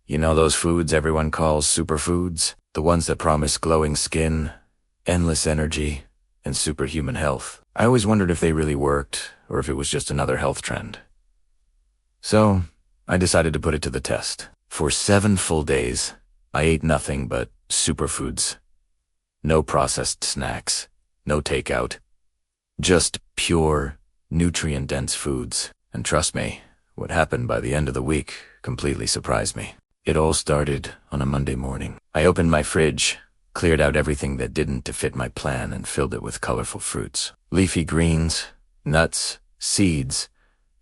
You know those foods everyone calls superfoods? The ones that promise glowing skin, endless energy, and superhuman health. I always wondered if they really worked, or if it was just another health trend. So, I decided to put it to the test. For 7 full days, I ate nothing but superfoods. No processed snacks, no takeout. Just pure, nutrient-dense foods. And trust me, what happened by the end of the week completely surprised me. It all started on a Monday morning. I opened my fridge, cleared out everything that didn't to fit my plan, and filled it with colorful fruits. Leafy greens, nuts, seeds,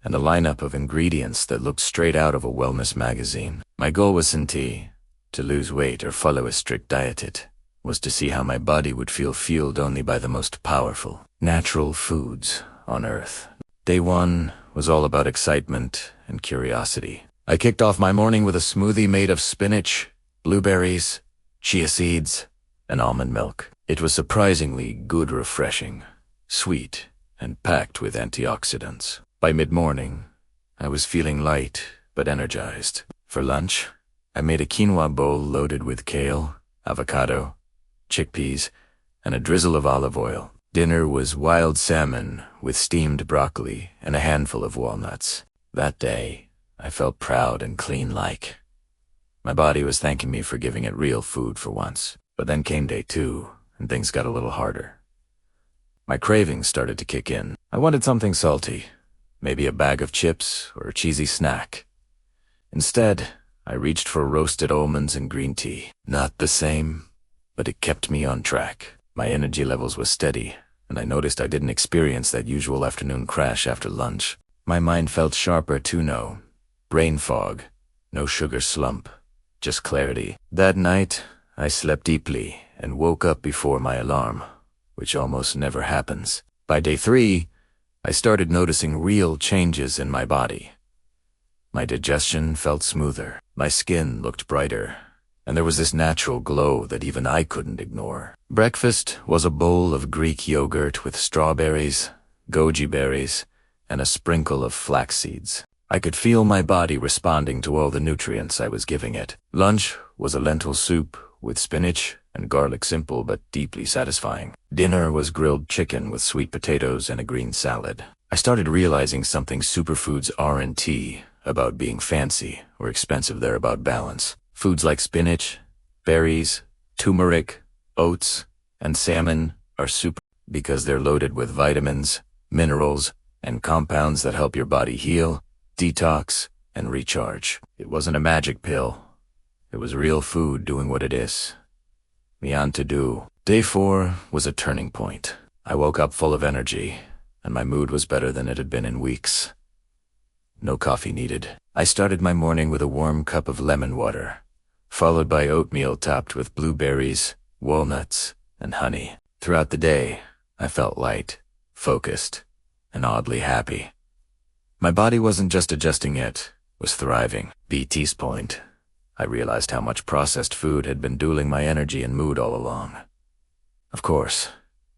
and a lineup of ingredients that looked straight out of a wellness magazine. My goal wasn't to lose weight or follow a strict diet. It was to see how my body would feel fueled only by the most powerful, natural foods on Earth. Day 1 was all about excitement and curiosity. I kicked off my morning with a smoothie made of spinach, blueberries, chia seeds, and almond milk. It was surprisingly good, refreshing, sweet, and packed with antioxidants. By mid-morning, I was feeling light but energized. For lunch, I made a quinoa bowl loaded with kale, avocado, chickpeas, and a drizzle of olive oil. Dinner was wild salmon with steamed broccoli and a handful of walnuts. That day, I felt proud and clean-like. My body was thanking me for giving it real food for once. But then came day 2, and things got a little harder. My cravings started to kick in. I wanted something salty, maybe a bag of chips or a cheesy snack. Instead, I reached for roasted almonds and green tea. Not the same, but it kept me on track. My energy levels were steady, and I noticed I didn't experience that usual afternoon crash after lunch. My mind felt sharper too. No brain fog, no sugar slump, just clarity. That night, I slept deeply and woke up before my alarm, which almost never happens. By day 3, I started noticing real changes in my body. My digestion felt smoother, my skin looked brighter, and there was this natural glow that even I couldn't ignore. Breakfast was a bowl of Greek yogurt with strawberries, goji berries, and a sprinkle of flax seeds. I could feel my body responding to all the nutrients I was giving it. Lunch was a lentil soup with spinach and garlic, simple but deeply satisfying. Dinner was grilled chicken with sweet potatoes and a green salad. I started realizing something superfoods aren't about being fancy or expensive. They're about balance. Foods like spinach, berries, turmeric, oats, and salmon are super because they're loaded with vitamins, minerals, and compounds that help your body heal, detox, and recharge. It wasn't a magic pill. It was real food doing what it is meant to do. Day 4 was a turning point. I woke up full of energy, and my mood was better than it had been in weeks. No coffee needed. I started my morning with a warm cup of lemon water, followed by oatmeal topped with blueberries, walnuts, and honey. Throughout the day, I felt light, focused, and oddly happy. My body wasn't just adjusting, it was thriving. BT's point, I realized how much processed food had been dueling my energy and mood all along. Of course,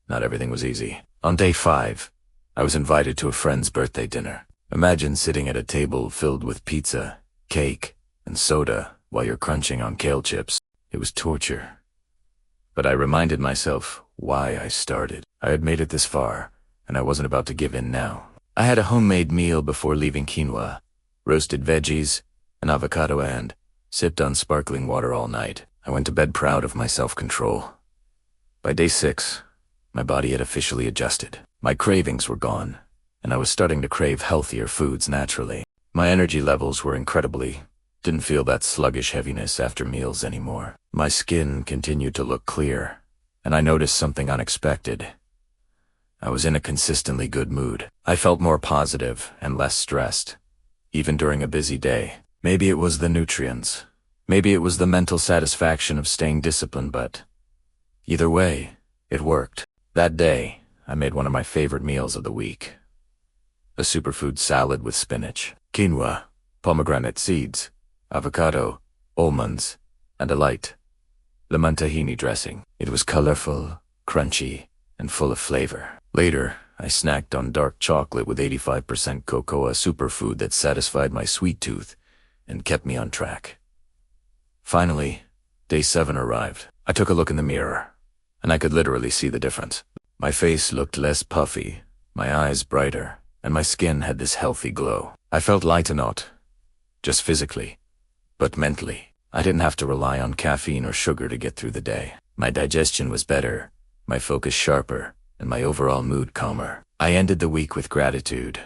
not everything was easy. On day 5, I was invited to a friend's birthday dinner. Imagine sitting at a table filled with pizza, cake, and soda while you're crunching on kale chips. It was torture. But I reminded myself why I started. I had made it this far, and I wasn't about to give in now. I had a homemade meal before leaving: quinoa, roasted veggies, an avocado, and sipped on sparkling water all night. I went to bed proud of my self-control. By day 6, my body had officially adjusted. My cravings were gone, and I was starting to crave healthier foods naturally. My energy levels were didn't feel that sluggish heaviness after meals anymore. My skin continued to look clear, and I noticed something unexpected. I was in a consistently good mood. I felt more positive and less stressed, even during a busy day. Maybe it was the nutrients. Maybe it was the mental satisfaction of staying disciplined, but either way, it worked. That day, I made one of my favorite meals of the week: a superfood salad with spinach, quinoa, pomegranate seeds, avocado, almonds, and a light lemon tahini dressing. It was colorful, crunchy, and full of flavor. Later, I snacked on dark chocolate with 85% cocoa, a superfood that satisfied my sweet tooth and kept me on track. Finally, day 7 arrived. I took a look in the mirror, and I could literally see the difference. My face looked less puffy, my eyes brighter, and my skin had this healthy glow. I felt lighter, not just physically, but mentally. I didn't have to rely on caffeine or sugar to get through the day. My digestion was better, my focus sharper, and my overall mood calmer. I ended the week with gratitude,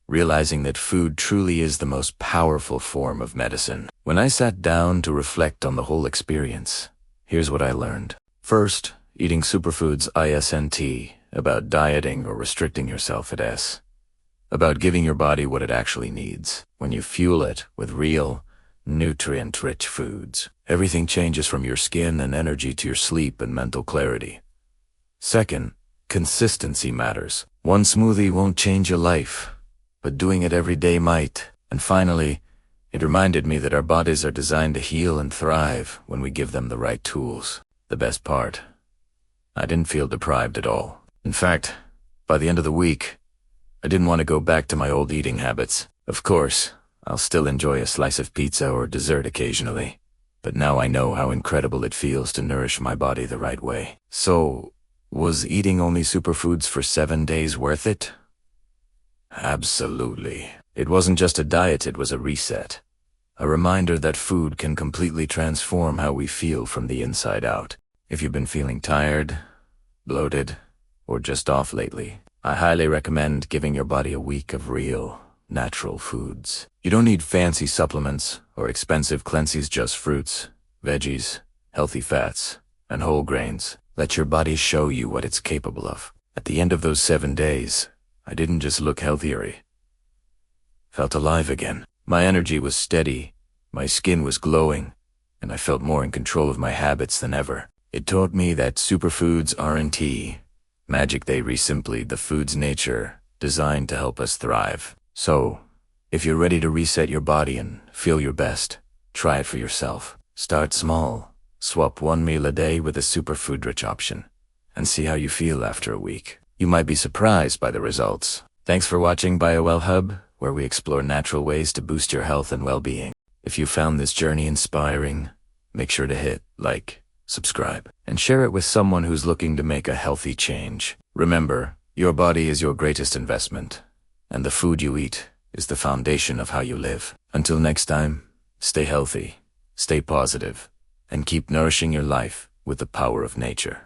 realizing that food truly is the most powerful form of medicine. When I sat down to reflect on the whole experience, here's what I learned. First, eating superfoods isn't about dieting or restricting yourself, it is about giving your body what it actually needs. When you fuel it with real, nutrient-rich foods, everything changes from your skin and energy to your sleep and mental clarity. Second, consistency matters. One smoothie won't change your life, but doing it every day might. And finally, it reminded me that our bodies are designed to heal and thrive when we give them the right tools. The best part, I didn't feel deprived at all. In fact, by the end of the week, I didn't want to go back to my old eating habits. Of course, I'll still enjoy a slice of pizza or dessert occasionally, but now I know how incredible it feels to nourish my body the right way. So, was eating only superfoods for 7 days worth it? Absolutely. It wasn't just a diet, it was a reset. A reminder that food can completely transform how we feel from the inside out. If you've been feeling tired, bloated, or just off lately, I highly recommend giving your body a week of real, natural foods. You don't need fancy supplements or expensive cleanses, just fruits, veggies, healthy fats, and whole grains. Let your body show you what it's capable of. At the end of those 7 days, I didn't just look healthier, I felt alive again. My energy was steady, my skin was glowing, and I felt more in control of my habits than ever. It taught me that superfoods aren't magic, they are simply the food's nature, designed to help us thrive. So, if you're ready to reset your body and feel your best, try it for yourself. Start small, swap one meal a day with a superfood-rich option, and see how you feel after a week. You might be surprised by the results. Thanks for watching BioWell Hub, where we explore natural ways to boost your health and well-being. If you found this journey inspiring, make sure to hit like, subscribe, and share it with someone who's looking to make a healthy change. Remember, your body is your greatest investment, and the food you eat is the foundation of how you live. Until next time, stay healthy, stay positive, and keep nourishing your life with the power of nature.